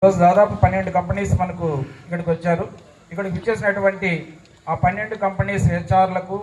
ఈరోజు దాదాపు 12 కంపెనీస్ మనకు ఇక్కడికి వచ్చారు. ఇక్కడికి వచ్చేసినటువంటి ఆ 12 కంపెనీస్ హెచ్ఆర్లకు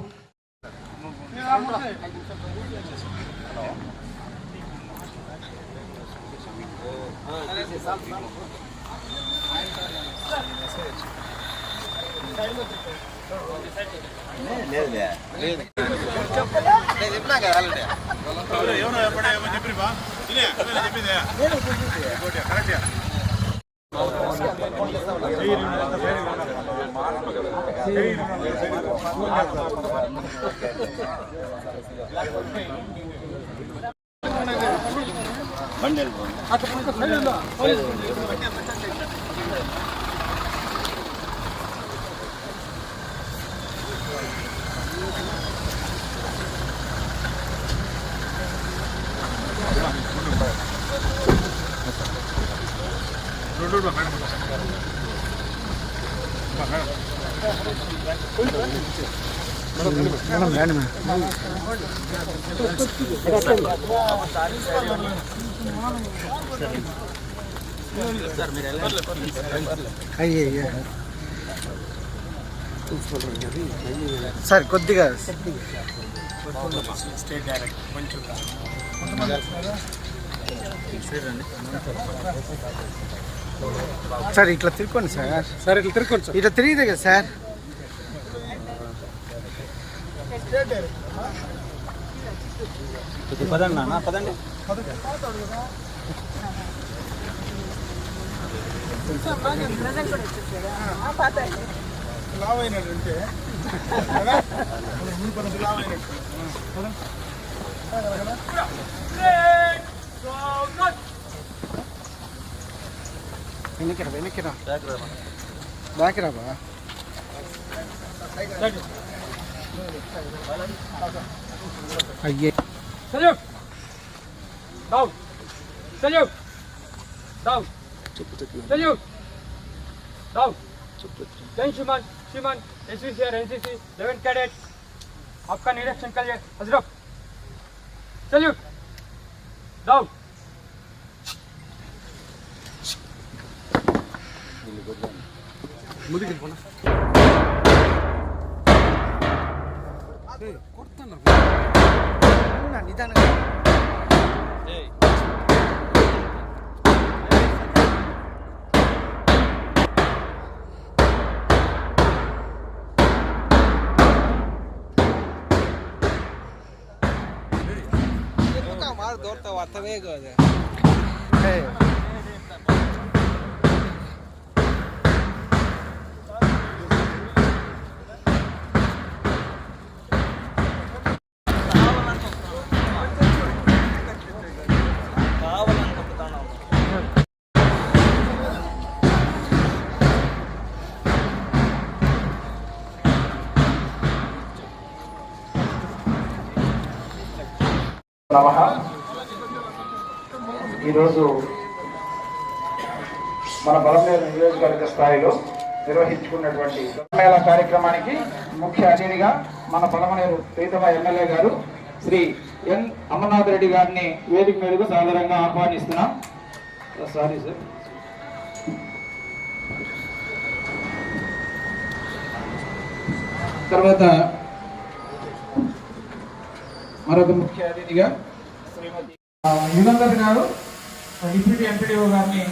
సార్ కొద్దిగా స్టేట్ డైరెక్ట్ కొంచెం సార్ ఇట్లా తిరుక్కోండి సార్. సార్ ఇట్లా తిరుక్కోండి సార్. ఇట్లా తిరిగితే కదా సార్. పదండి నాన్న పదండి. లావ్ అయినట్టుంటే వెనక్కిరా బ్యాక్ రా బా. అయ్యే Salute! Down! Salute! Down! Salute! Down! Then Shriman, SVC और NCC, 11 cadets, आपका निरीक्षण करिए. हजरत! Salute! Down! ముందుకు పోనా నిదానంగా. దూరతో వస్తవే కదా. ఈరోజు మన బలమేరు నియోజకవర్గ స్థాయిలో నిర్వహించుకున్నటువంటి మేళ కార్యక్రమానికి ముఖ్య అతిథిగా మన బలమనేరు ప్రీతమ ఎమ్మెల్యే గారు శ్రీ ఎన్ అమర్నాథ్ రెడ్డి గారిని వేదిక మీదకు సాధారణంగా ఆహ్వానిస్తున్నాం. Sorry sir. తర్వాత మరొక ముఖ్య అతిథిగా శ్రీమతి యుగంధర్ గారు డిప్యూటీ ఎంపీడీఓ గారిని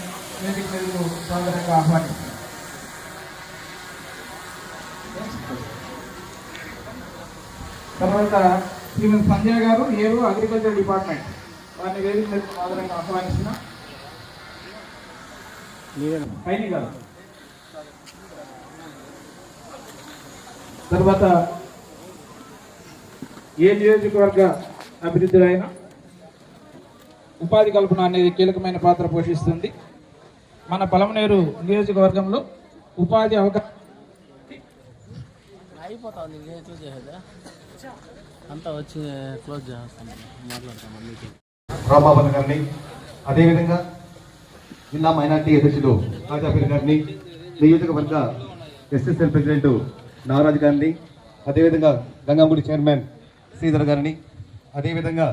వేదిక మీదకు సాధారణంగా ఆహ్వానిస్తున్నారు. తర్వాత శ్రీమతి సంజయ్ గారు ఏరు అగ్రికల్చర్ డిపార్ట్మెంట్ వారిని వేదిక మీదకు సాధారణంగా ఆహ్వానిస్తున్నాం. పైన గారు తర్వాత ఏ నియోజకవర్గ అభివృద్ధిలో అయినా ఉపాధి కల్పన అనేది కీలకమైన పాత్ర పోషిస్తుంది. మన పలమనేరు నియోజకవర్గంలో ఉపాధి అవకాశం అయిపోతుంది. అంతా వచ్చి క్లోజ్ చేస్తాను మాట్లాడతాను. రాంబాబు గారిని, అదేవిధంగా జిల్లా మైనార్టీ అధ్యక్షులు రాజాపల్లి గారిని, నియోజకవర్గ ఎస్ఎస్ఎల్ ప్రెసిడెంట్ నాగరాజు గారిని, అదేవిధంగా గంగాముడి చైర్మన్ శ్రీధర్ గారిని, అదేవిధంగా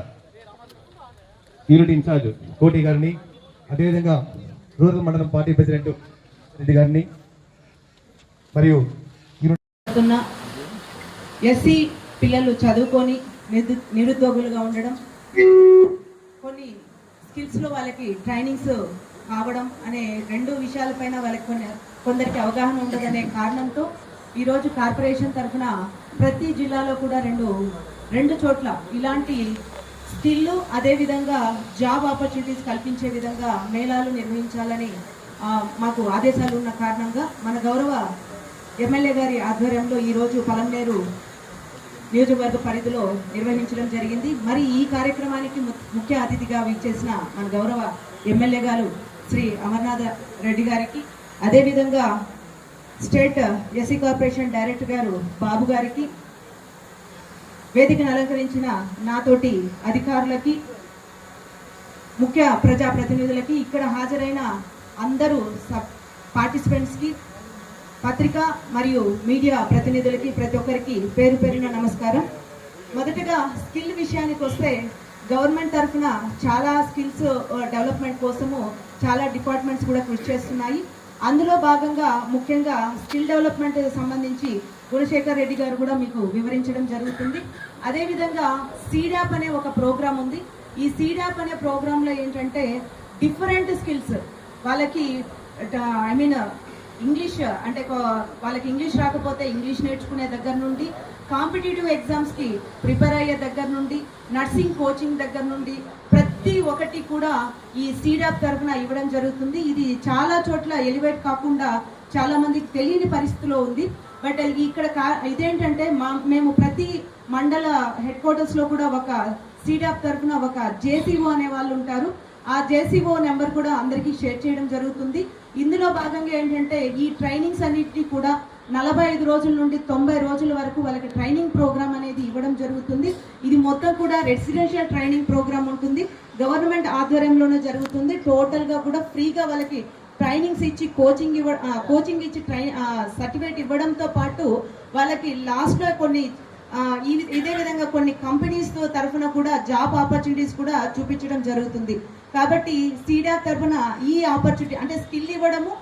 యూనిట్ ఇన్ఛార్జ్ కోటి గారిని, అదేవిధంగా రూరల్ మండలం పార్టీ ప్రెసిడెంట్ రెడ్డి గారిని మరియు ఎస్సీ పిల్లలు చదువుకొని నిరుద్యోగులుగా ఉండడం, కొన్ని స్కిల్స్లో వాళ్ళకి ట్రైనింగ్స్ కావడం అనే రెండు విషయాలపైన వాళ్ళకి కొందరికి అవగాహన ఉండదనే కారణంతో ఈరోజు కార్పొరేషన్ తరఫున ప్రతి జిల్లాలో కూడా రెండు చోట్ల ఇలాంటి స్కిల్ అదేవిధంగా జాబ్ ఆపర్చునిటీస్ కల్పించే విధంగా మేళాలు నిర్వహించాలని మాకు ఆదేశాలు ఉన్న కారణంగా మన గౌరవ ఎమ్మెల్యే గారి ఆధ్వర్యంలో ఈరోజు పలమనేరు నియోజకవర్గ పరిధిలో నిర్వహించడం జరిగింది. మరి ఈ కార్యక్రమానికి ముఖ్య అతిథిగా విచ్చేసిన మన గౌరవ ఎమ్మెల్యే గారు శ్రీ అమర్నాథ్ రెడ్డి గారికి, అదేవిధంగా స్టేట్ ఎస్సీ కార్పొరేషన్ డైరెక్టర్ గారు బాబు గారికి, వేదికను అలంకరించిన నాతోటి అధికారులకి, ముఖ్య ప్రజాప్రతినిధులకి, ఇక్కడ హాజరైన అందరూ పార్టిసిపెంట్స్కి, పత్రిక మరియు మీడియా ప్రతినిధులకి ప్రతి ఒక్కరికి పేరు పేరున నమస్కారం. మొదటగా స్కిల్ విషయానికి వస్తే గవర్నమెంట్ తరఫున చాలా స్కిల్స్ డెవలప్మెంట్ కోసము చాలా డిపార్ట్మెంట్స్ కూడా కృషి చేస్తున్నాయి. అందులో భాగంగా ముఖ్యంగా స్కిల్ డెవలప్మెంట్ సంబంధించి గుణశేఖర్ రెడ్డి గారు కూడా మీకు వివరించడం జరుగుతుంది. అదేవిధంగా సీడాప్ అనే ఒక ప్రోగ్రామ్ ఉంది. ఈ సీడాప్ అనే ప్రోగ్రాంలో ఏంటంటే డిఫరెంట్ స్కిల్స్ వాళ్ళకి ఇంగ్లీష్ అంటే వాళ్ళకి ఇంగ్లీష్ రాకపోతే ఇంగ్లీష్ నేర్చుకునే దగ్గర నుండి, కాంపిటేటివ్ ఎగ్జామ్స్కి ప్రిపేర్ అయ్యే దగ్గర నుండి, నర్సింగ్ కోచింగ్ దగ్గర నుండి ప్రతి ఒక్కటి కూడా ఈ సీడాప్ తరఫున ఇవ్వడం జరుగుతుంది. ఇది చాలా చోట్ల ఎలివేట్ కాకుండా చాలా మందికి తెలియని పరిస్థితిలో ఉంది. బట్ ఇక్కడ ఇదేంటంటే మేము ప్రతి మండల హెడ్ క్వార్టర్స్లో కూడా ఒక సీడాప్ తరఫున ఒక జేసీఓ అనే వాళ్ళు ఉంటారు. ఆ జేసీఓ నెంబర్ కూడా అందరికీ షేర్ చేయడం జరుగుతుంది. ఇందులో భాగంగా ఏంటంటే ఈ ట్రైనింగ్స్ అన్నిటినీ కూడా 45 రోజుల నుండి 90 రోజుల వరకు వాళ్ళకి ట్రైనింగ్ ప్రోగ్రామ్ అనేది ఇవ్వడం జరుగుతుంది. ఇది మొత్తం కూడా రెసిడెన్షియల్ ట్రైనింగ్ ప్రోగ్రామ్ ఉంటుంది, గవర్నమెంట్ ఆధ్వర్యంలోనే జరుగుతుంది. టోటల్గా కూడా ఫ్రీగా వాళ్ళకి ట్రైనింగ్స్ ఇచ్చి కోచింగ్ ఇచ్చి సర్టిఫికేట్ ఇవ్వడంతో పాటు వాళ్ళకి లాస్ట్లో కొన్ని ఇదే విధంగా కొన్ని కంపెనీస్ తరఫున కూడా జాబ్ ఆపర్చునిటీస్ కూడా చూపించడం జరుగుతుంది. కాబట్టి సీడాప్ తరఫున ఈ ఆపర్చునిటీ అంటే స్కిల్ ఇవ్వడము,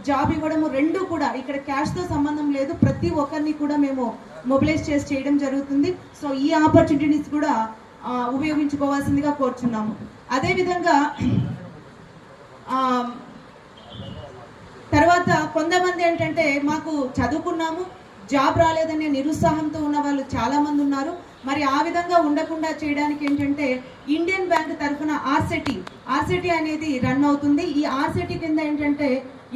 జాబ్ ఇవ్వడము రెండు కూడా ఇక్కడ క్యాష్తో సంబంధం లేదు, ప్రతి ఒక్కరిని కూడా మేము మొబిలైజ్ చేసి చేయడం జరుగుతుంది. సో ఈ ఆపర్చునిటీస్ కూడా ఉపయోగించుకోవాల్సిందిగా కోరుచున్నాము. అదేవిధంగా తర్వాత కొంతమంది ఏంటంటే మాకు చదువుకున్నాము జాబ్ రాలేదనే నిరుత్సాహంతో ఉన్న వాళ్ళు చాలా మంది ఉన్నారు. మరి ఆ విధంగా ఉండకుండా చేయడానికి ఏంటంటే ఇండియన్ బ్యాంక్ తరఫున ఆర్సిటీ అనేది రన్ అవుతుంది. ఈ ఆర్సిటీ కింద ఏంటంటే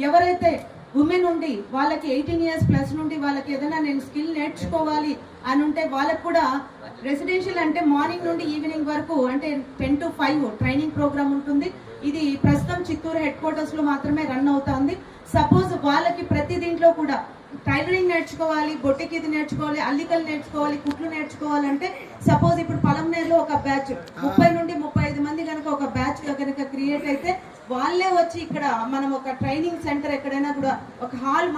ఎవరైతే ఉమెన్ ఉండి వాళ్ళకి 18 years ప్లస్ నుండి వాళ్ళకి ఏదైనా నేను స్కిల్ నేర్చుకోవాలి అని ఉంటే వాళ్ళకు కూడా రెసిడెన్షియల్ అంటే మార్నింగ్ నుండి ఈవినింగ్ వరకు అంటే 10 to 5 ట్రైనింగ్ ప్రోగ్రామ్ ఉంటుంది. ఇది ప్రస్తుతం చిత్తూరు హెడ్ క్వార్టర్స్లో మాత్రమే రన్ అవుతుంది. సపోజ్ వాళ్ళకి ప్రతి దీంట్లో కూడా టైలరింగ్ నేర్చుకోవాలి, బొట్టికి ఇది నేర్చుకోవాలి, అల్లికలు నేర్చుకోవాలి, కుట్లు నేర్చుకోవాలంటే సపోజ్ ఇప్పుడు పలమనేరులో ఒక బ్యాచ్ 30 నుండి 35 మంది కనుక ఒక బ్యాచ్ కనుక క్రియేట్ అయితే వాళ్ళే వచ్చి ఇక్కడ మనం ఒక ట్రైనింగ్ సెంటర్ ఎక్కడైనా కూడా ఒక హాల్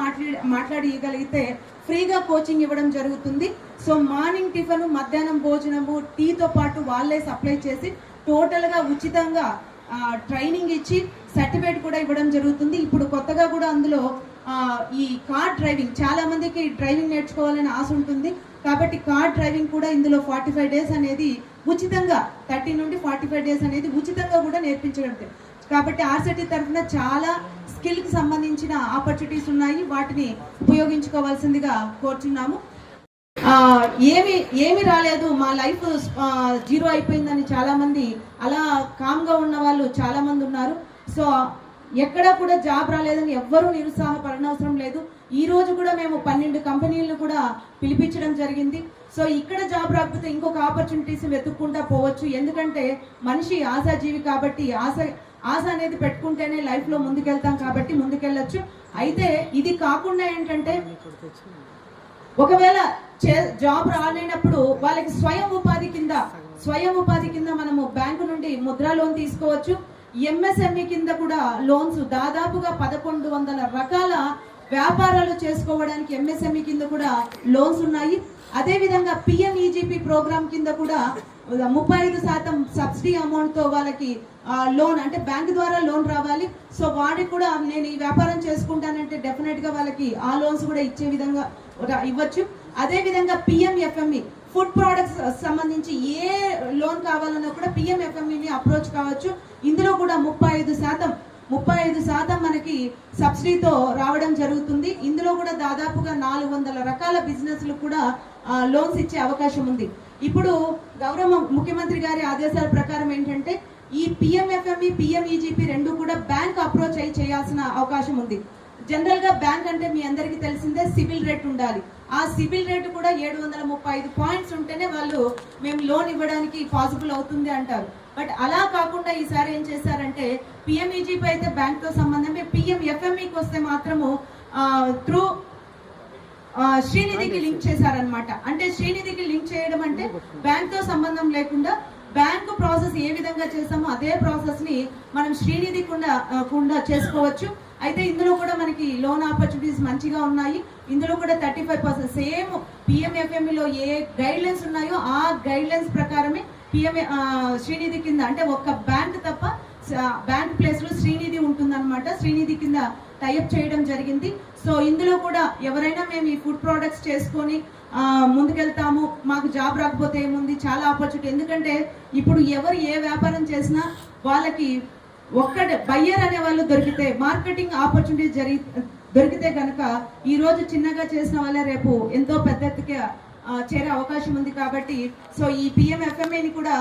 మాట్లాడి ఇవ్వగలిగితే ఫ్రీగా కోచింగ్ ఇవ్వడం జరుగుతుంది. సో మార్నింగ్ టిఫిన్, మధ్యాహ్నం భోజనము, టీతో పాటు వాళ్ళే సప్లై చేసి టోటల్గా ఉచితంగా ట్రైనింగ్ ఇచ్చి సర్టిఫికేట్ కూడా ఇవ్వడం జరుగుతుంది. ఇప్పుడు కొత్తగా కూడా అందులో ఈ కార్ డ్రైవింగ్, చాలా మందికి డ్రైవింగ్ నేర్చుకోవాలని ఆశ ఉంటుంది కాబట్టి కార్ డ్రైవింగ్ కూడా ఇందులో 45 days అనేది ఉచితంగా 30 నుండి 45 days అనేది ఉచితంగా కూడా నేర్పించడం. కాబట్టి ఆర్సిటీ తరఫున చాలా స్కిల్కి సంబంధించిన ఆపర్చునిటీస్ ఉన్నాయి, వాటిని ఉపయోగించుకోవాల్సిందిగా కోరుచున్నాము. ఏమి రాలేదు, మా లైఫ్ జీరో అయిపోయిందని చాలా మంది అలా కామ్గా ఉన్న వాళ్ళు చాలా మంది ఉన్నారు. సో ఎక్కడా కూడా జాబ్ రాలేదని ఎవ్వరూ నిరుత్సాహపడనవసరం లేదు. ఈ రోజు కూడా మేము 12 కంపెనీలను కూడా పిలిపించడం జరిగింది. సో ఇక్కడ జాబ్ రాకపోతే ఇంకొక ఆపర్చునిటీస్ వెతుక్కుంటా పోవచ్చు. ఎందుకంటే మనిషి ఆశాజీవి కాబట్టి ఆశ అనేది పెట్టుకుంటేనే లైఫ్లో ముందుకెళ్తాం కాబట్టి ముందుకెళ్ళచ్చు. అయితే ఇది కాకుండా ఏంటంటే ఒకవేళ జాబ్ రాలేనప్పుడు వాళ్ళకి స్వయం ఉపాధి కింద మనము బ్యాంకు నుండి ముద్రా లోన్ తీసుకోవచ్చు. ఎంఎస్ఎంఈ కింద కూడా లోన్స్ దాదాపుగా 1100 రకాల వ్యాపారాలు చేసుకోవడానికి ఎంఎస్ఎంఈ కింద కూడా లోన్స్ ఉన్నాయి. అదేవిధంగా పిఎంఈజీపీ ప్రోగ్రామ్ కింద కూడా 35% సబ్సిడీ అమౌంట్తో వాళ్ళకి లోన్ అంటే బ్యాంక్ ద్వారా లోన్ రావాలి. సో వాడికి కూడా నేను ఈ వ్యాపారం చేసుకుంటానంటే డెఫినెట్గా వాళ్ళకి ఆ లోన్స్ కూడా ఇచ్చే విధంగా ఇవ్వచ్చు. అదేవిధంగా పిఎంఎఫ్ఎంఈ ఫుడ్ ప్రోడక్ట్స్ సంబంధించి ఏ లోన్ కావాలన్నా కూడా పిఎంఎఫ్ఎంఈని అప్రోచ్ కావచ్చు. ఇందులో కూడా 35% మనకి సబ్సిడీతో రావడం జరుగుతుంది. ఇందులో కూడా దాదాపుగా 400 రకాల బిజినెస్లు కూడా లోన్స్ ఇచ్చే అవకాశం ఉంది. ఇప్పుడు గౌరవ ముఖ్యమంత్రి గారి ఆదేశాల ప్రకారం ఏంటంటే ఈ పిఎంఎఫ్ఎంఈ పిఎంఈజీపీ రెండు కూడా బ్యాంక్ అప్రోచ్ అయ్యి చేయాల్సిన అవకాశం ఉంది. జనరల్ గా బ్యాంక్ అంటే మీ అందరికీ తెలిసిందే సిబిల్ రేట్ ఉండాలి. ఆ సిబిల్ రేట్ కూడా 735 పాయింట్స్ ఉంటేనే వాళ్ళు మేము లోన్ ఇవ్వడానికి పాసిబుల్ అవుతుంది అంటారు. బట్ అలా కాకుండా ఈసారి ఏం చేశారంటే పిఎంఈజీపీ అయితే బ్యాంక్ తో సంబంధం, పిఎంఎఫ్ఎంఈకి వస్తే మాత్రము త్రూ శ్రీనిధికి లింక్ చేశారనమాట. అంటే శ్రీనిధికి లింక్ చేయడం అంటే బ్యాంక్ తో సంబంధం లేకుండా బ్యాంకు ప్రాసెస్ ఏ విధంగా చేసామో అదే ప్రాసెస్ ని మనం శ్రీనిధి కూడా చేసుకోవచ్చు. అయితే ఇందులో కూడా మనకి లోన్ ఆపర్చునిటీస్ మంచిగా ఉన్నాయి. ఇందులో కూడా 35% సేమ్ పిఎంఎఫ్ఎంఈలో ఏ గైడ్ లైన్స్ ఉన్నాయో ఆ గైడ్ లైన్స్ ప్రకారమే శ్రీనిధి కింద అంటే ఒక్క బ్యాంక్ తప్ప బ్యాంక్ ప్లేస్ లో శ్రీనిధి ఉంటుందన్నమాట. శ్రీనిధి కింద టైఅప్ చేయడం జరిగింది. సో ఇందులో కూడా ఎవరైనా మేము ఈ ఫుడ్ ప్రోడక్ట్స్ చేసుకొని ముందుకెళ్తాము, మాకు జాబ్ రాకపోతే ఏముంది, చాలా ఆపర్చునిటీ. ఎందుకంటే ఇప్పుడు ఎవరు ఏ వ్యాపారం చేసినా వాళ్ళకి ఒక్కటే బయ్యర్ అనే వాళ్ళు దొరికితే, మార్కెటింగ్ ఆపర్చునిటీ దొరికితే కనుక ఈ రోజు చిన్నగా చేసిన వాళ్ళే రేపు ఎంతో పెద్ద ఎత్తుగా చేరే అవకాశం ఉంది. కాబట్టి సో ఈ పిఎంఎఫ్ఎంఈని కూడా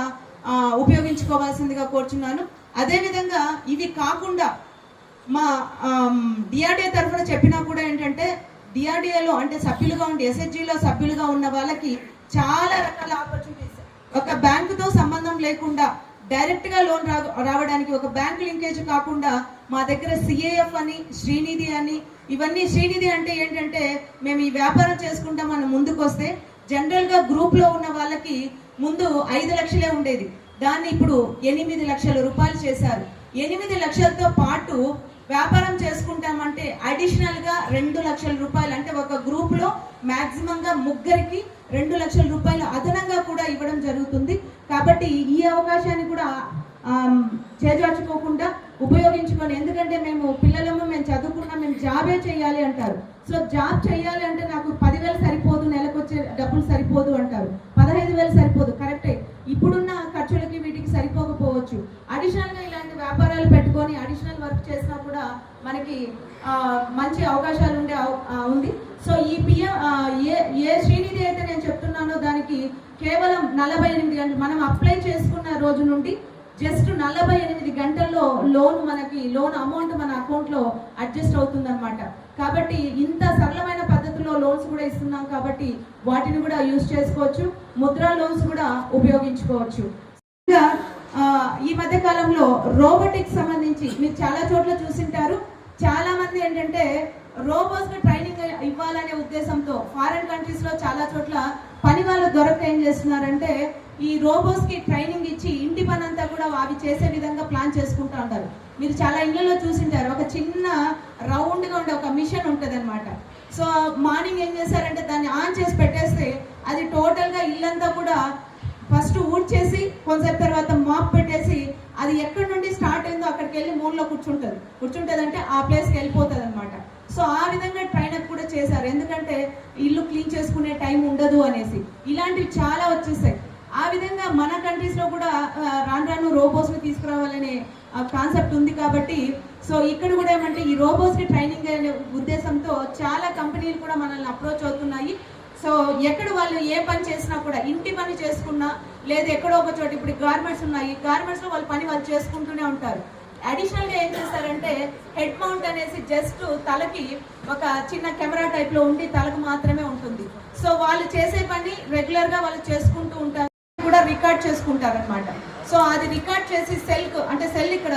ఉపయోగించుకోవాల్సిందిగా కోరుచున్నాను. అదేవిధంగా ఇవి కాకుండా మా డిఆర్డిఏ తరఫున చెప్పినా కూడా ఏంటంటే డిఆర్డిఏలో అంటే సభ్యులుగా ఉండి ఎస్హెచ్జిలో సభ్యులుగా ఉన్న వాళ్ళకి చాలా రకాల ఆపర్చునిటీస్ ఒక బ్యాంకుతో సంబంధం లేకుండా డైరెక్ట్ గా లోన్ రావడానికి ఒక బ్యాంక్ లింకేజ్ కాకుండా మా దగ్గర సిఏఎఫ్ అని శ్రీనిధి అని ఇవన్నీ. శ్రీనిధి అంటే ఏంటంటే మేము ఈ వ్యాపారం చేసుకుంటాం మనం ముందుకు వస్తే జనరల్ గా గ్రూప్ లో ఉన్న వాళ్ళకి ముందు 5 లక్షలే ఉండేది, దాన్ని ఇప్పుడు 8 లక్షల రూపాయలు చేశారు. 8 లక్షలతో పాటు వ్యాపారం చేసుకుంటామంటే అడిషనల్ గా 2 లక్షల రూపాయలు అంటే ఒక గ్రూప్ లో మాక్సిమం గా 3 2 లక్షల రూపాయలు అదనంగా కూడా ఇవ్వడం జరుగుతుంది. కాబట్టి ఈ అవకాశాన్ని కూడా చేజార్చుకోకుండా ఉపయోగించుకొని, ఎందుకంటే మేము పిల్లలము మేము చదువుకున్నాం మేము జాబే చేయాలి అంటారు. సో జాబ్ చేయాలి అంటే నాకు 10,000 సరిపోదు, నెలకు వచ్చే డబ్బులు సరిపోదు అంటారు, 15,000 సరిపోదు, కరెక్టే. ఇప్పుడున్న ఖర్చులకి వీటికి సరిపోకపోవచ్చు. అడిషనల్ గా ఇలాంటి వ్యాపారాలు పెట్టుకొని అడిషనల్ వర్క్ చేసినా కూడా మనకి మంచి అవకాశాలు ఉంది. సో ఈ ఏ శ్రీనిధి అయితే నేను చెప్తున్నానో దానికి కేవలం 48 గంటలు మనం అప్లై చేసుకున్న రోజు నుండి జస్ట్ 48 గంటల్లో లోన్ అమౌంట్ మన అకౌంట్ లో అడ్జస్ట్ అవుతుంది అనమాట. కాబట్టి ఇంత సరళమైన పద్ధతిలో లోన్స్ కూడా ఇస్తున్నాం కాబట్టి వాటిని కూడా యూజ్ చేసుకోవచ్చు. ముద్రా లోన్స్ కూడా ఉపయోగించుకోవచ్చు. ఈ మధ్య కాలంలో రోబోటిక్స్ సంబంధించి మీరు చాలా చోట్ల చూసింటారు. చాలా మంది ఏంటంటే రోబోట్స్ కి ట్రైనింగ్ ఇవ్వాలనే ఉద్దేశంతో ఫారెన్ కంట్రీస్ లో చాలా చోట్ల పని వాళ్ళు దొరక ఏం చేస్తున్నారంటే ఈ రోబోట్స్ కి ట్రైనింగ్ ఇచ్చి ఇంటి పని అంతా కూడా అవి చేసే విధంగా ప్లాన్ చేసుకుంటూ ఉంటారు. మీరు చాలా ఇళ్లలో చూసింటారు, ఒక చిన్న రౌండ్ గా ఉండే ఒక మిషన్ ఉంటుంది అనమాట. సో మార్నింగ్ ఏం చేశారంటే దాన్ని ఆన్ చేసి పెట్టేస్తే అది టోటల్ గా ఇల్లంతా కూడా ఫస్ట్ ఊడ్చేసి కొంతసేపు తర్వాత మాప్ పెట్టేసి అది ఎక్కడి నుండి స్టార్ట్ అయిందో అక్కడికి వెళ్ళి మూలలో కూర్చుంటుంది అంటే ఆ ప్లేస్కి వెళ్ళిపోతుంది అనమాట. సో ఆ విధంగా ట్రైనప్ కూడా చేశారు, ఎందుకంటే ఇల్లు క్లీన్ చేసుకునే టైం ఉండదు అనేసి. ఇలాంటివి చాలా వచ్చేసాయి. ఆ విధంగా మన కంట్రీస్ లో కూడా రాను రోబోట్స్ ని తీసుకురావాలనే కాన్సెప్ట్ ఉంది. కాబట్టి సో ఇక్కడ కూడా ఏమంటే ఈ రోబోట్స్ కి ట్రైనింగ్ అనే ఉద్దేశంతో చాలా కంపెనీలు కూడా మనల్ని అప్రోచ్ అవుతున్నాయి. సో ఎక్కడ వాళ్ళు ఏ పని చేసినా కూడా ఇంటి పని చేసుకున్నా లేదా ఎక్కడో ఒక చోట ఇప్పుడు గార్మెంట్స్ ఉన్నాయి, గార్మెంట్స్ లో వాళ్ళ పని వాళ్ళు చేసుకుంటూనే ఉంటారు. అడిషనల్ గా ఏం చేస్తారంటే హెడ్ మౌంట్ అనేసి జస్ట్ తలకి ఒక చిన్న కెమెరా టైప్ లో ఉండి తలకు మాత్రమే ఉంటుంది. సో వాళ్ళు చేసే పని రెగ్యులర్ గా వాళ్ళు చేసుకుంటూ ఉంటారు, కూడా రికార్డ్ చేసుకుంటారు అనమాట. సో అది రికార్డ్ చేసి సెల్ ఇక్కడ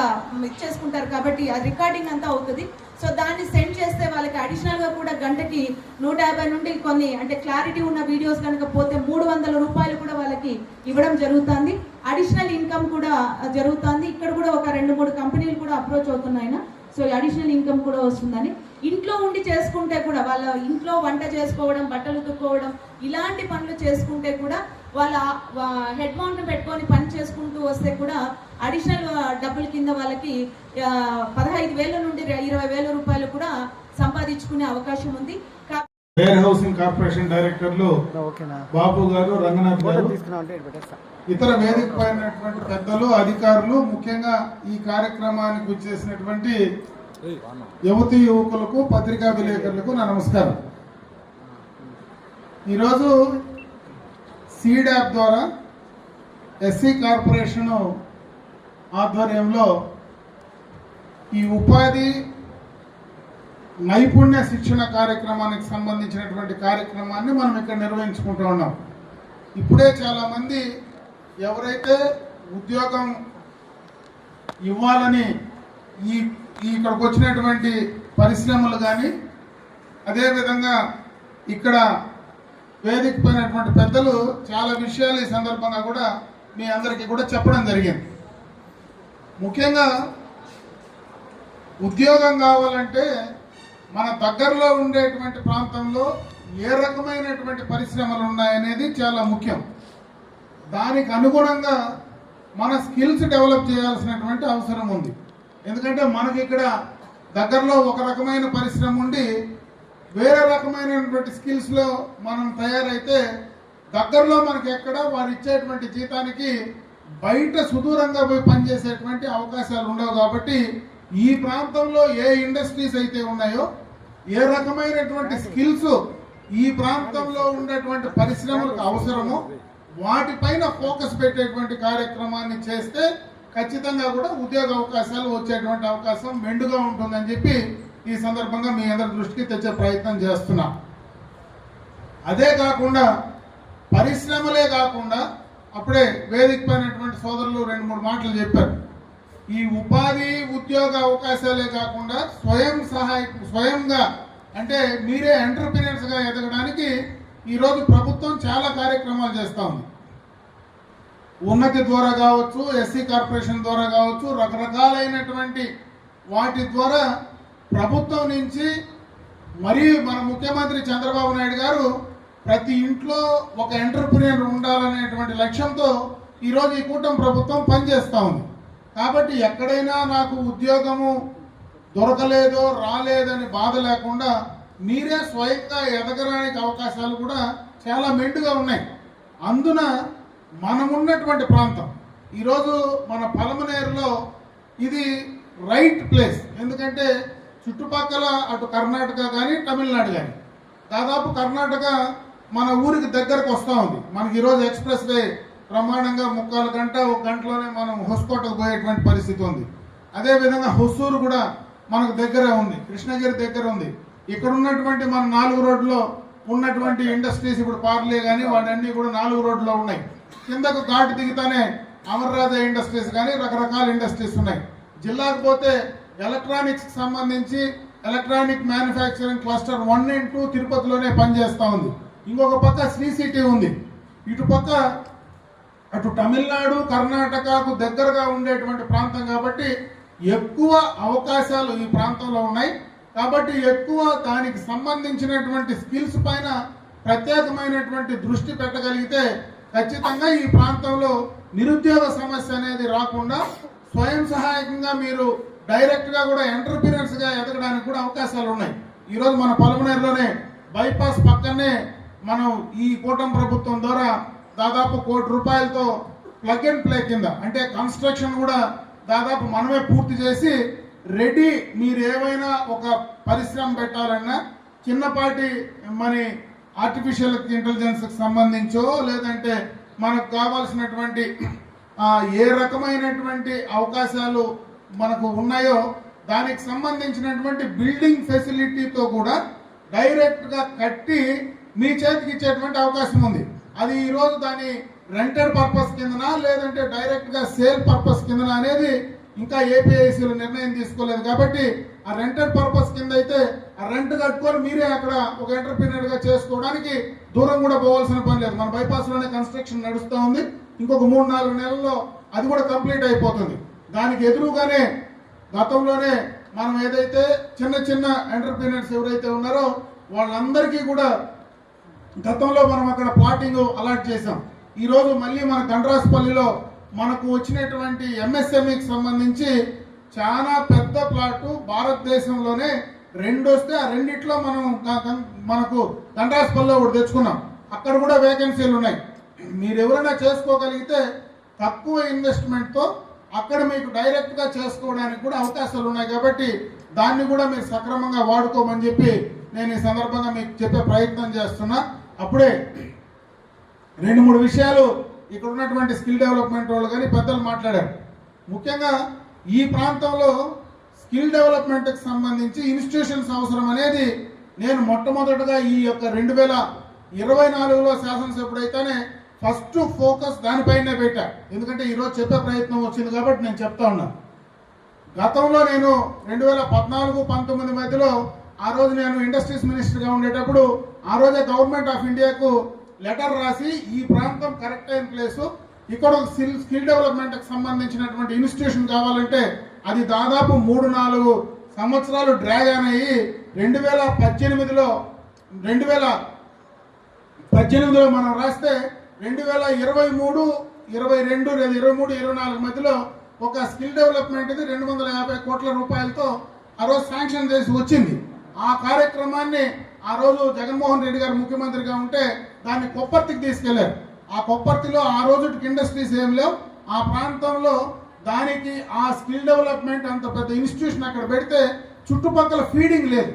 ఇచ్చేసుకుంటారు కాబట్టి ఆ రికార్డింగ్ అంతా అవుతుంది. సో దాన్ని సెండ్ చేస్తే వాళ్ళకి అడిషనల్ గా కూడా గంటకి 150 నుండి కొన్ని అంటే క్లారిటీ ఉన్న వీడియోస్ కనుక పోతే 300 రూపాయలు కూడా వాళ్ళకి ఇవ్వడం జరుగుతుంది. అడిషనల్ ఇన్కమ్ కూడా జరుగుతుంది. ఇక్కడ కూడా ఒక 2-3 కంపెనీలు కూడా అప్రోచ్ అవుతున్నాయి. సో అడిషనల్ ఇన్కమ్ కూడా వస్తుందని ఇంట్లో ఉండి చేసుకుంటే కూడా వాళ్ళ ఇంట్లో వంట చేసుకోవడం, బట్టలు ఉతుక్కోవడం ఇలాంటి పనులు చేసుకుంటే కూడా వాళ్ళ హెడ్ మౌంట్ పెట్టుకొని పని చేసుకుంటూ వస్తే కూడా అడిషనల్ డబ్బుల కింద వాళ్ళకి 15,000 నుండి 20,000 రూపాయలు కూడా సంపాదించుకునే అవకాశం ఉంది. వేర్ హౌసింగ్ కార్పొరేషన్ డైరెక్టర్లు ఓకేనా బాబు గారు, రంగనాథ్ గారు, తీసుకున్నా అంటే పెట్టేస్తా. ఇతర వేదిక పైనటువంటి పెద్దలు, అధికారులు, ముఖ్యంగా ఈ కార్యక్రమానికి వచ్చేసినటువంటి యువతీ యువకులకు, పత్రికా విలేకరులకు నా నమస్కారం. ఈరోజు సీడ్ యాప్ ద్వారా ఎస్సీ కార్పొరేషన్ ఆధ్వర్యంలో ఈ ఉపాధి నైపుణ్య శిక్షణ కార్యక్రమానికి సంబంధించినటువంటి కార్యక్రమాన్ని మనం ఇక్కడ నిర్వహించుకుంటూ ఉన్నాం. ఇప్పుడే చాలామంది ఎవరైతే ఉద్యోగం ఇవ్వాలని ఇక్కడికి వచ్చినటువంటి పరిశ్రమలు కానీ, అదేవిధంగా ఇక్కడ వేదిక పోయినటువంటి పెద్దలు చాలా విషయాలు ఈ సందర్భంగా కూడా మీ అందరికీ కూడా చెప్పడం జరిగింది. ముఖ్యంగా ఉద్యోగం కావాలంటే మన దగ్గరలో ఉండేటువంటి ప్రాంతంలో ఏ రకమైనటువంటి పరిశ్రమలు ఉన్నాయనేది చాలా ముఖ్యం. దానికి అనుగుణంగా మన స్కిల్స్ డెవలప్ చేయాల్సినటువంటి అవసరం ఉంది. ఎందుకంటే మనకి ఇక్కడ దగ్గరలో ఒక రకమైన పరిశ్రమ ఉండి వేరే రకమైనటువంటి స్కిల్స్లో మనం తయారైతే దగ్గరలో మనకి ఎక్కడ వారు ఇచ్చేటువంటి జీతానికి బయట సుదూరంగా పోయి పనిచేసేటువంటి అవకాశాలు ఉండవు. కాబట్టి ఈ ప్రాంతంలో ఏ ఇండస్ట్రీస్ అయితే ఉన్నాయో, ఏ రకమైనటువంటి స్కిల్స్ ఈ ప్రాంతంలో ఉండేటువంటి పరిశ్రమలకు అవసరమో వాటిపైన ఫోకస్ పెట్టేటువంటి కార్యక్రమాన్ని చేస్తే ఖచ్చితంగా కూడా ఉద్యోగ అవకాశాలు వచ్చేటువంటి అవకాశం మెండుగా ఉంటుందని చెప్పి ఈ సందర్భంగా మీ అందరి దృష్టికి తెచ్చే ప్రయత్నం చేస్తున్నాం. అదే కాకుండా పరిశ్రమలే కాకుండా అప్పుడే వేదిక పైనటువంటి సోదరులు 2-3 మాటలు చెప్పారు. ఈ ఉపాధి ఉద్యోగ అవకాశాలే కాకుండా స్వయంగా అంటే మీరే ఎంటర్‌ప్రెన్యూర్స్గా ఎదగడానికి ఈరోజు ప్రభుత్వం చాలా కార్యక్రమాలు చేస్తూ ఉంది. ఉన్నతి ద్వారా కావచ్చు, ఎస్సీ కార్పొరేషన్ ద్వారా కావచ్చు, రకరకాలైనటువంటి వాటి ద్వారా ప్రభుత్వం నుంచి మరియు మన ముఖ్యమంత్రి చంద్రబాబు నాయుడు గారు ప్రతి ఇంట్లో ఒక ఎంటర్‌ప్రెన్యూర్ ఉండాలనేటువంటి లక్ష్యంతో ఈరోజు ఈ కూటమి ప్రభుత్వం పనిచేస్తూ ఉంది. కాబట్టి ఎక్కడైనా నాకు ఉద్యోగము దొరకలేదో రాలేదని బాధ లేకుండా మీరే స్వయంగా ఎదగడానికి అవకాశాలు కూడా చాలా మెండుగా ఉన్నాయి. అందున మనమున్నటువంటి ప్రాంతం ఈరోజు మన పలమనేరులో ఇది రైట్ ప్లేస్. ఎందుకంటే చుట్టుపక్కల అటు కర్ణాటక కానీ తమిళనాడు కానీ దాదాపు కర్ణాటక మన ఊరికి దగ్గరకు వస్తూ ఉంది. మనకి ఈరోజు ఎక్స్ప్రెస్ వే ప్రమాణంగా 3/4 గంట 1 గంటలోనే మనం హొస్కోటకు పోయేటువంటి పరిస్థితి ఉంది. అదేవిధంగా హొసూరు కూడా మనకు దగ్గరే ఉంది, కృష్ణగిరి దగ్గర ఉంది. ఇక్కడ ఉన్నటువంటి మన 4 రోడ్లో ఉన్నటువంటి ఇండస్ట్రీస్ ఇప్పుడు పార్లే కానీ వాటన్నీ కూడా 4 రోడ్లో ఉన్నాయి. కిందకు ఘాటు దిగుతానే అమర్రాజా ఇండస్ట్రీస్ కానీ రకరకాల ఇండస్ట్రీస్ ఉన్నాయి. జిల్లాకు పోతే ఎలక్ట్రానిక్స్ సంబంధించి ఎలక్ట్రానిక్ మ్యానుఫ్యాక్చరింగ్ క్లస్టర్ 1 and 2 తిరుపతిలోనే పనిచేస్తూ ఉంది. ఇంకొక పక్క శ్రీ సిటీ ఉంది. ఇటు పక్క అటు తమిళనాడు కర్ణాటకకు దగ్గరగా ఉండేటువంటి ప్రాంతం కాబట్టి ఎక్కువ అవకాశాలు ఈ ప్రాంతంలో ఉన్నాయి. కాబట్టి ఎక్కువ దానికి సంబంధించినటువంటి స్కిల్స్ పైన ప్రత్యేకమైనటువంటి దృష్టి పెట్టగలిగితే ఖచ్చితంగా ఈ ప్రాంతంలో నిరుద్యోగ సమస్య అనేది రాకుండా స్వయం సహాయకంగా మీరు డైరెక్ట్గా కూడా ఎంటర్‌ప్రెన్యూర్స్గా ఎదగడానికి కూడా అవకాశాలు ఉన్నాయి. ఈరోజు మన పలమనేరులోనే బైపాస్ పక్కనే మనం ఈ కూటమి ప్రభుత్వం ద్వారా దాదాపు 1 కోటి రూపాయలతో ప్లగ్ అండ్ ప్లే కింద అంటే కన్స్ట్రక్షన్ కూడా దాదాపు మనమే పూర్తి చేసి రెడీ. మీరు ఏమైనా ఒక పరిశ్రమ పెట్టాలన్నా చిన్నపాటి మన ఆర్టిఫిషియల్ ఇంటెలిజెన్స్కి సంబంధించో లేదంటే మనకు కావాల్సినటువంటి ఏ రకమైనటువంటి అవకాశాలు మనకు ఉన్నాయో దానికి సంబంధించినటువంటి బిల్డింగ్ ఫెసిలిటీతో కూడా డైరెక్ట్గా కట్టి మీ చేతికి ఇచ్చేటువంటి అవకాశం ఉంది. అది ఈరోజు దాని రెంటెడ్ పర్పస్ కిందనా లేదంటే డైరెక్ట్గా సేల్ పర్పస్ కిందనా అనేది ఇంకా ఏపీఐసీలు నిర్ణయం తీసుకోలేదు. కాబట్టి ఆ రెంటెడ్ పర్పస్ కింద అయితే ఆ రెంట్ కట్టుకొని మీరే అక్కడ ఒక ఎంటర్‌ప్రెన్యూర్గా చేసుకోవడానికి దూరం కూడా పోవాల్సిన పని లేదు. మన బైపాస్లోనే కన్స్ట్రక్షన్ నడుస్తూ ఉంది. ఇంకొక 3-4 నెలల్లో అది కూడా కంప్లీట్ అయిపోతుంది. దానికి ఎదురుగానే గతంలోనే మనం ఏదైతే చిన్న చిన్న ఎంటర్‌ప్రెన్యూర్స్ ఎవరైతే ఉన్నారో వాళ్ళందరికీ కూడా గతంలో మనం అక్కడ ప్లాటింగ్ అలాట్ చేసాం. ఈరోజు మళ్ళీ మన దండ్రాసుపల్లిలో మనకు వచ్చినటువంటి ఎంఎస్ఎంఈకి సంబంధించి చాలా పెద్ద ప్లాటు, భారతదేశంలోనే 2 వస్తే ఆ రెండిట్లో మనకు దండ్రాసుపల్లిలో ఒకటి తెచ్చుకున్నాం. అక్కడ కూడా వేకెన్సీలు ఉన్నాయి. మీరు ఎవరైనా చేసుకోగలిగితే తక్కువ ఇన్వెస్ట్మెంట్తో అక్కడ మీకు డైరెక్ట్గా చేసుకోవడానికి కూడా అవకాశాలు ఉన్నాయి. కాబట్టి దాన్ని కూడా మీరు సక్రమంగా వాడుకోమని చెప్పి నేను ఈ సందర్భంగా మీకు చెప్పే ప్రయత్నం చేస్తున్నా. అప్పుడే 2-3 విషయాలు ఇక్కడ ఉన్నటువంటి స్కిల్ డెవలప్మెంట్ వాళ్ళు కానీ పెద్దలు మాట్లాడారు. ముఖ్యంగా ఈ ప్రాంతంలో స్కిల్ డెవలప్మెంట్కి సంబంధించి ఇన్స్టిట్యూషన్స్ అవసరం అనేది నేను మొట్టమొదటిగా ఈ యొక్క 2024లో శాసనసభ్యుడైతేనే ఫస్ట్ ఫోకస్ దానిపైనే పెట్టా. ఎందుకంటే ఈరోజు చెప్పే ప్రయత్నం వచ్చింది కాబట్టి నేను చెప్తా ఉన్నాను. గతంలో నేను 2014-19 మధ్యలో ఆ రోజు నేను ఇండస్ట్రీస్ మినిస్టర్గా ఉండేటప్పుడు ఆ రోజే గవర్నమెంట్ ఆఫ్ ఇండియాకు లెటర్ రాసి ఈ ప్రాంతం కరెక్ట్ అయిన ప్లేసు, ఇక్కడ ఒక స్కిల్ డెవలప్మెంట్కి సంబంధించినటువంటి ఇన్స్టిట్యూషన్ కావాలంటే అది దాదాపు 3-4 సంవత్సరాలు డ్రాగ్ ఆన్ అయ్యి 2018లో మనం రాస్తే 2023, 22 లేదా 23-24 మధ్యలో ఒక స్కిల్ డెవలప్మెంట్ 250 కోట్ల రూపాయలతో ఆ రోజు శాంక్షన్ చేసి వచ్చింది. ఆ కార్యక్రమాన్ని ఆ రోజు జగన్మోహన్ రెడ్డి గారు ముఖ్యమంత్రిగా ఉంటే దాన్ని కొప్పర్తికి తీసుకెళ్లారు. ఆ కొప్పర్తిలో ఆ రోజుకి ఇండస్ట్రీస్ ఏం లేవు. ఆ ప్రాంతంలో దానికి ఆ స్కిల్ డెవలప్మెంట్ అంత పెద్ద ఇన్స్టిట్యూషన్ అక్కడ పెడితే చుట్టుపక్కల ఫీడింగ్ లేదు.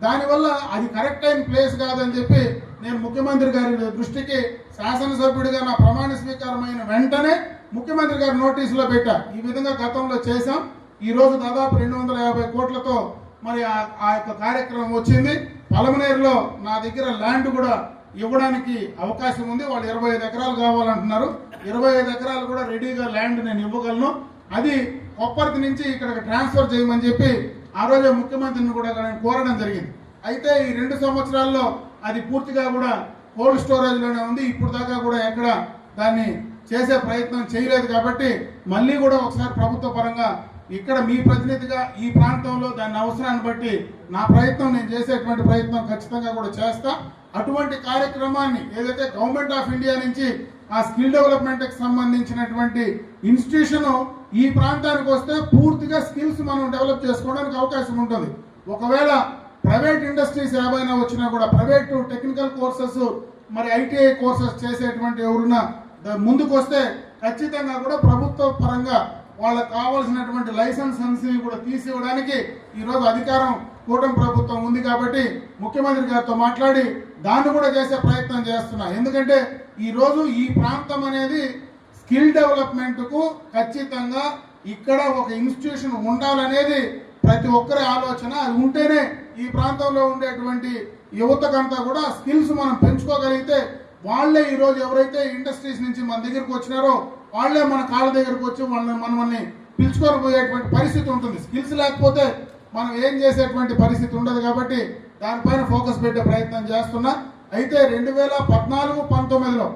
దానివల్ల అది కరెక్ట్ అయిన ప్లేస్ కాదని చెప్పి నేను ముఖ్యమంత్రి గారి దృష్టికి శాసనసభ్యుడిగా నా ప్రమాణ స్వీకారమైన వెంటనే ముఖ్యమంత్రి గారి నోటీసులో పెట్టా. ఈ విధంగా గతంలో చేశాం. ఈరోజు దాదాపు 250 కోట్లతో మరి ఆ యొక్క కార్యక్రమం వచ్చింది. పలమనేరులో నా దగ్గర ల్యాండ్ కూడా ఇవ్వడానికి అవకాశం ఉంది. వాళ్ళు 25 ఎకరాలు కావాలంటున్నారు. 25 ఎకరాలు కూడా రెడీగా ల్యాండ్ నేను ఇవ్వగలను. అది కొప్పర్తి నుంచి ఇక్కడికి ట్రాన్స్ఫర్ చేయమని చెప్పి ఆ రోజే ముఖ్యమంత్రిని కూడా నేను కోరడం జరిగింది. అయితే ఈ 2 సంవత్సరాల్లో అది పూర్తిగా కూడా కోల్డ్ స్టోరేజ్లోనే ఉంది. ఇప్పుడు దాకా కూడా ఎక్కడ దాన్ని చేసే ప్రయత్నం చేయలేదు. కాబట్టి మళ్ళీ కూడా ఒకసారి ప్రభుత్వ పరంగా ఇక్కడ మీ ప్రతినిధిగా ఈ ప్రాంతంలో దాని అవసరాన్ని బట్టి నా ప్రయత్నం నేను చేసేటువంటి ప్రయత్నం ఖచ్చితంగా కూడా చేస్తా. అటువంటి కార్యక్రమాన్ని ఏదైతే గవర్నమెంట్ ఆఫ్ ఇండియా నుంచి ఆ స్కిల్ డెవలప్మెంట్కి సంబంధించినటువంటి ఇన్స్టిట్యూషన్ ఈ ప్రాంతానికి వస్తే పూర్తిగా స్కిల్స్ మనం డెవలప్ చేసుకోవడానికి అవకాశం ఉంటుంది. ఒకవేళ ప్రైవేట్ ఇండస్ట్రీస్ ఏవైనా వచ్చినా కూడా ప్రైవేట్ టెక్నికల్ కోర్సెస్ మరి ఐటీఐ కోర్సెస్ చేసేటువంటి ఎవరున్నా ముందుకు వస్తే ఖచ్చితంగా కూడా ప్రభుత్వ పరంగా వాళ్ళకి కావాల్సినటువంటి లైసెన్స్ కూడా తీసివ్వడానికి ఈరోజు అధికారం కూటమి ప్రభుత్వం ఉంది. కాబట్టి ముఖ్యమంత్రి గారితో మాట్లాడి దాన్ని కూడా చేసే ప్రయత్నం చేస్తున్నా. ఎందుకంటే ఈరోజు ఈ ప్రాంతం అనేది స్కిల్ డెవలప్మెంట్కు ఖచ్చితంగా ఇక్కడ ఒక ఇన్స్టిట్యూషన్ ఉండాలనేది ప్రతి ఒక్కరి ఆలోచన. అది ఉంటేనే ఈ ప్రాంతంలో ఉండేటువంటి యువతకంతా కూడా స్కిల్స్ మనం పెంచుకోగలిగితే వాళ్ళే ఈరోజు ఎవరైతే ఇండస్ట్రీస్ నుంచి మన దగ్గరకు వచ్చినారో వాళ్ళే మన కాళ్ళ దగ్గరకు వచ్చి మనల్ని పిలుచుకొని పోయేటువంటి పరిస్థితి ఉంటుంది. స్కిల్స్ లేకపోతే మనం ఏం చేసేటువంటి పరిస్థితి ఉండదు. కాబట్టి దానిపైన ఫోకస్ పెట్టే ప్రయత్నం చేస్తున్నా. అయితే 2014-19లో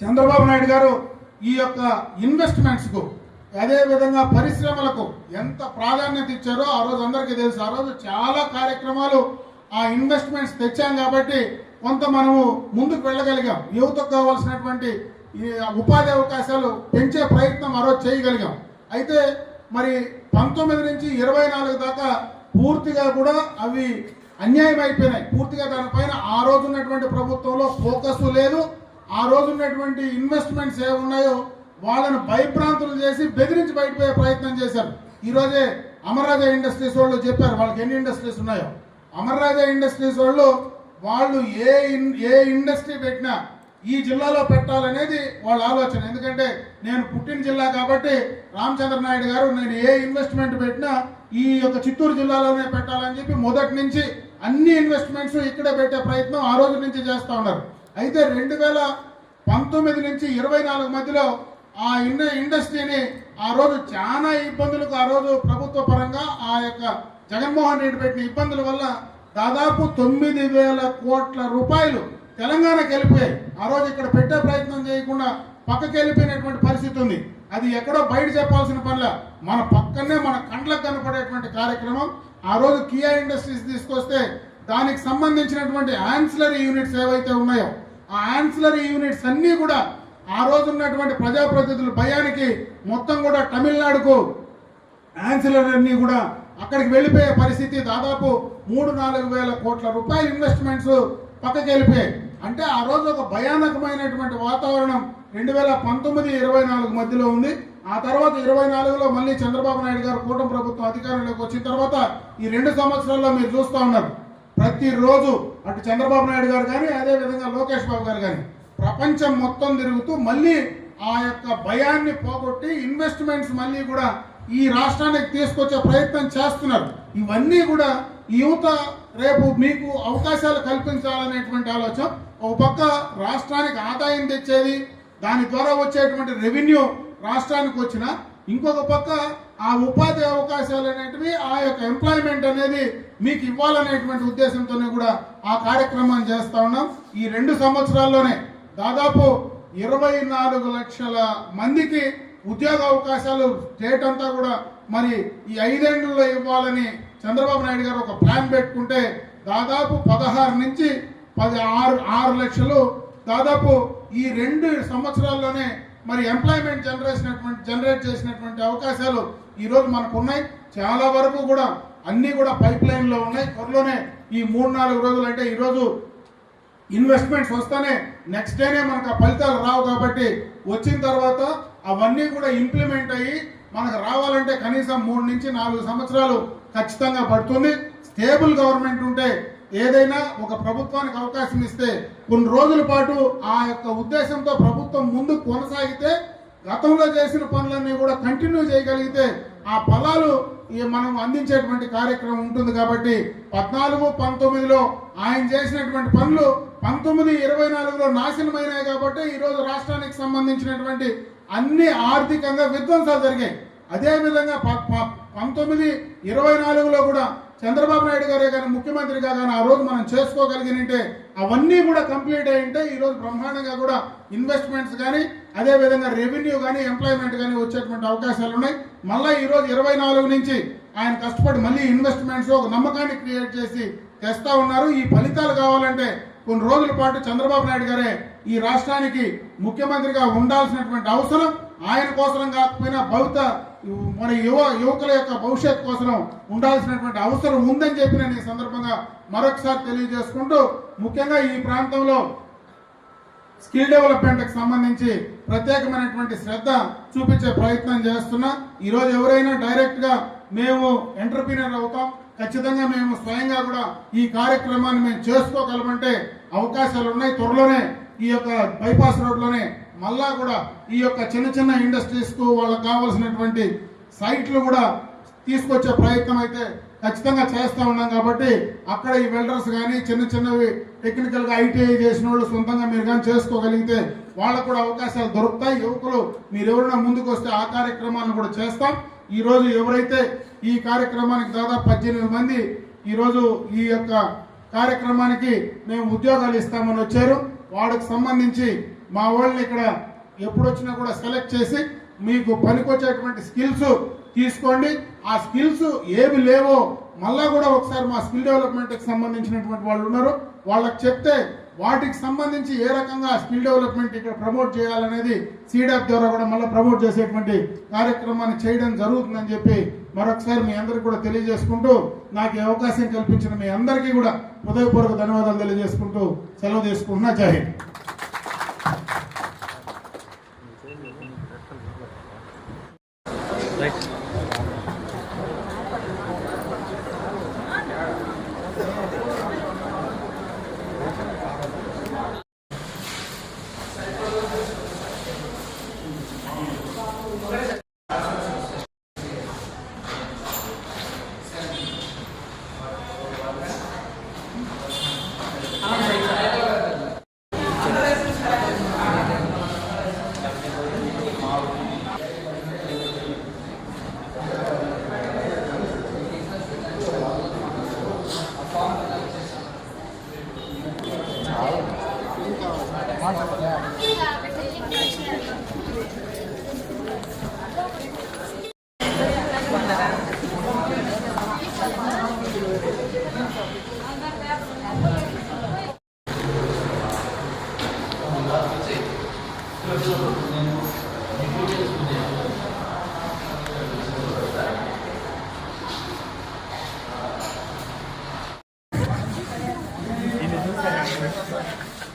చంద్రబాబు నాయుడు గారు ఈ యొక్క ఇన్వెస్ట్మెంట్స్కు అదేవిధంగా పరిశ్రమలకు ఎంత ప్రాధాన్యత ఇచ్చారో ఆ రోజు అందరికీ తెలుసు. ఆ రోజు చాలా కార్యక్రమాలు ఆ ఇన్వెస్ట్మెంట్స్ తెచ్చాం కాబట్టి కొంత మనము ముందుకు వెళ్ళగలిగాం. యువతకు కావాల్సినటువంటి ఉపాధి అవకాశాలు పెంచే ప్రయత్నం ఆ రోజు చేయగలిగాం. అయితే మరి 19 నుంచి 24 దాకా పూర్తిగా కూడా అవి అన్యాయం అయిపోయినాయి. పూర్తిగా దానిపైన ఆ రోజు ఉన్నటువంటి ప్రభుత్వంలో ఫోకస్ లేదు. ఆ రోజు ఉన్నటువంటి ఇన్వెస్ట్మెంట్స్ ఏ ఉన్నాయో వాళ్ళను భయభ్రాంతులు చేసి బెదిరించి బయటపోయే ప్రయత్నం చేశారు. ఈరోజే అమర్రాజా ఇండస్ట్రీస్ వాళ్ళు చెప్పారు వాళ్ళకి ఎన్ని ఇండస్ట్రీస్ ఉన్నాయో. అమర్రాజా ఇండస్ట్రీస్ వాళ్ళు ఏ ఇండస్ట్రీ పెట్టినా ఈ జిల్లాలో పెట్టాలనేది వాళ్ళ ఆలోచన. ఎందుకంటే నేను పుట్టిన జిల్లా కాబట్టి రామచంద్ర నాయుడు గారు నేను ఏ ఇన్వెస్ట్మెంట్ పెట్టినా ఈ యొక్క చిత్తూరు జిల్లాలోనే పెట్టాలని చెప్పి మొదటి నుంచి అన్ని ఇన్వెస్ట్మెంట్స్ ఇక్కడే పెట్టే ప్రయత్నం ఆ రోజు నుంచి చేస్తూ ఉన్నారు. అయితే 2019 నుంచి 24 మధ్యలో ఆ ఇండస్ట్రీని ఆ రోజు చాలా ఇబ్బందులకు ఆ రోజు ప్రభుత్వ పరంగా ఆ యొక్క జగన్మోహన్ రెడ్డి పెట్టిన ఇబ్బందుల వల్ల దాదాపు 9,000 కోట్ల రూపాయలు తెలంగాణకి వెళ్ళిపోయాయి. ఆ రోజు ఇక్కడ పెట్టే ప్రయత్నం చేయకుండా పక్కకి వెళ్ళిపోయినటువంటి పరిస్థితి ఉంది. అది ఎక్కడో బయట చెప్పాల్సిన పనిలా మన పక్కనే మన కండ్లకు కనపడేటువంటి కార్యక్రమం. ఆ రోజు కియా ఇండస్ట్రీస్ తీసుకొస్తే దానికి సంబంధించినటువంటి యాన్సిలరీ యూనిట్స్ ఏవైతే ఉన్నాయో ఆ యాన్సిలరీ యూనిట్స్ అన్నీ కూడా ఆ రోజు ఉన్నటువంటి ప్రజాప్రతినిధుల భయానికి మొత్తం కూడా తమిళనాడుకు యాన్సిలరీ అన్నీ కూడా అక్కడికి వెళ్ళిపోయే పరిస్థితి. దాదాపు 3-4 వేల కోట్ల రూపాయల ఇన్వెస్ట్మెంట్స్ పక్కకి వెళ్ళిపోయాయి. అంటే ఆ రోజు ఒక భయానకమైనటువంటి వాతావరణం 2019-24 మధ్యలో ఉంది. ఆ తర్వాత 24లో మళ్ళీ చంద్రబాబు నాయుడు గారు కూటమి ప్రభుత్వం అధికారంలోకి వచ్చిన తర్వాత ఈ 2 సంవత్సరాల్లో మీరు చూస్తూ ఉన్నారు, ప్రతిరోజు అటు చంద్రబాబు నాయుడు గారు కానీ అదేవిధంగా లోకేష్ బాబు గారు కానీ ప్రపంచం మొత్తం తిరుగుతూ మళ్ళీ ఆ యొక్క భయాన్ని పోగొట్టి ఇన్వెస్ట్మెంట్స్ మళ్ళీ కూడా ఈ రాష్ట్రానికి తీసుకొచ్చే ప్రయత్నం చేస్తున్నారు. ఇవన్నీ కూడా యువత రేపు మీకు అవకాశాలు కల్పించాలనేటువంటి ఆలోచన. ఒక పక్క రాష్ట్రానికి ఆదాయం తెచ్చేది, దాని ద్వారా వచ్చేటువంటి రెవెన్యూ రాష్ట్రానికి వచ్చిన, ఇంకొక పక్క ఆ ఉపాధి అవకాశాలు అనేటివి, ఆ యొక్క ఎంప్లాయ్మెంట్ అనేది మీకు ఇవ్వాలనేటువంటి ఉద్దేశంతోనే కూడా ఆ కార్యక్రమాన్ని చేస్తా ఉన్నాం. ఈ 2 సంవత్సరాల్లోనే దాదాపు 24 లక్షల మందికి ఉద్యోగ అవకాశాలు స్టేట్ అంతా కూడా మరి ఈ 5 ఏళ్లలో ఇవ్వాలని చంద్రబాబు నాయుడు గారు ఒక ప్లాన్ పెట్టుకుంటే దాదాపు 16 నుంచి 6 లక్షలు దాదాపు ఈ 2 సంవత్సరాల్లోనే మరి ఎంప్లాయ్మెంట్ జనరేట్ చేసినటువంటి అవకాశాలు ఈరోజు మనకు ఉన్నాయి. చాలా వరకు కూడా అన్నీ కూడా పైప్ లైన్లో ఉన్నాయి. త్వరలోనే ఈ 3-4 రోజులు, అంటే ఈరోజు ఇన్వెస్ట్మెంట్స్ వస్తేనే నెక్స్ట్ డేనే మనకు ఆ ఫలితాలు రావు కాబట్టి వచ్చిన తర్వాత అవన్నీ కూడా ఇంప్లిమెంట్ అయ్యి మనకు రావాలంటే కనీసం 3 నుంచి 4 సంవత్సరాలు ఖచ్చితంగా పడుతుంది. స్టేబుల్ గవర్నమెంట్ ఉంటే ఏదైనా ఒక ప్రభుత్వానికి అవకాశం ఇస్తే కొన్ని రోజుల పాటు ఆ యొక్క ఉద్దేశంతో ప్రభుత్వం ముందుకు కొనసాగితే గతంలో చేసిన పనులన్నీ కూడా కంటిన్యూ చేయగలిగితే ఆ ఫలాలు మనం అందించేటువంటి కార్యక్రమం ఉంటుంది. కాబట్టి 14-19లో ఆయన చేసినటువంటి పనులు 19-24లో నాశనమైనాయి. కాబట్టి ఈరోజు రాష్ట్రానికి సంబంధించినటువంటి అన్ని ఆర్థికంగా విధ్వంసాలు జరిగాయి. అదేవిధంగా 19-24లో కూడా చంద్రబాబు నాయుడు గారే కానీ ముఖ్యమంత్రిగా కానీ ఆ రోజు మనం చేసుకోగలిగినంటే అవన్నీ కూడా కంప్లీట్ అయి ఉంటే ఈరోజు బ్రహ్మాండంగా కూడా ఇన్వెస్ట్మెంట్స్ కానీ అదేవిధంగా రెవెన్యూ కానీ ఎంప్లాయ్మెంట్ కానీ వచ్చేటువంటి అవకాశాలు ఉన్నాయి. మళ్ళీ ఈరోజు 24 నుంచి ఆయన కష్టపడి మళ్ళీ ఇన్వెస్ట్మెంట్స్ ఒక నమ్మకాన్ని క్రియేట్ చేసి తెస్తా ఉన్నారు. ఈ ఫలితాలు కావాలంటే కొన్ని రోజుల పాటు చంద్రబాబు నాయుడు గారే ఈ రాష్ట్రానికి ముఖ్యమంత్రిగా ఉండాల్సినటువంటి అవసరం, ఆయన కోసం కాకపోయినా మన యువకుల యొక్క భవిష్యత్ కోసం ఉండాల్సినటువంటి అవసరం ఉందని చెప్పి నేను ఈ సందర్భంగా మరొకసారి తెలియజేసుకుంటూ, ముఖ్యంగా ఈ ప్రాంతంలో స్కిల్ డెవలప్మెంట్కి సంబంధించి ప్రత్యేకమైనటువంటి శ్రద్ధ చూపించే ప్రయత్నం చేస్తున్నా. ఈరోజు ఎవరైనా డైరెక్ట్గా మేము ఎంటర్ప్రీనర్ అవుతాం, ఖచ్చితంగా మేము స్వయంగా కూడా ఈ కార్యక్రమాన్ని మేము చేసుకోగలమంటే అవకాశాలు ఉన్నాయి. త్వరలోనే ఈ యొక్క బైపాస్ రోడ్లోనే మళ్ళా కూడా ఈ యొక్క చిన్న ఇండస్ట్రీస్కు వాళ్ళకు కావాల్సినటువంటి సైట్లు కూడా తీసుకొచ్చే ప్రయత్నం అయితే ఖచ్చితంగా చేస్తూ ఉన్నాం. కాబట్టి అక్కడ ఈ వెల్డర్స్ కానీ చిన్నవి టెక్నికల్గా ఐటీఐ చేసిన వాళ్ళు సొంతంగా మీరు కానీ చేసుకోగలిగితే వాళ్ళకు కూడా అవకాశాలు దొరుకుతాయి. యువకులు మీరు ఎవరైనా ముందుకు వస్తే ఆ కార్యక్రమాలను కూడా చేస్తాం. ఈరోజు ఎవరైతే ఈ కార్యక్రమానికి దాదాపు 18 మంది ఈరోజు ఈ యొక్క కార్యక్రమానికి మేము ఉద్యోగాలు ఇస్తామని వచ్చారు. వాడికి సంబంధించి మా వాళ్ళని ఇక్కడ ఎప్పుడు వచ్చినా కూడా సెలెక్ట్ చేసి మీకు పనికొచ్చేటువంటి స్కిల్స్ తీసుకోండి. ఆ స్కిల్స్ ఏవి లేవో మళ్ళా కూడా ఒకసారి మా స్కిల్ డెవలప్మెంట్కి సంబంధించినటువంటి వాళ్ళు ఉన్నారు, వాళ్ళకి చెప్తే వాటికి సంబంధించి ఏ రకంగా స్కిల్ డెవలప్మెంట్ ఇక్కడ ప్రమోట్ చేయాలనేది సీడాప్ ద్వారా కూడా మళ్ళీ ప్రమోట్ చేసేటువంటి కార్యక్రమాన్ని చేయడం జరుగుతుందని చెప్పి మరొకసారి మీ అందరికీ కూడా తెలియజేసుకుంటూ, నాకు ఈ అవకాశం కల్పించిన మీ అందరికీ కూడా హృదయపూర్వక ధన్యవాదాలు తెలియజేసుకుంటూ సెలవు తీసుకుంటున్నా. జై హింద్. ఆఫీసర్ అండి.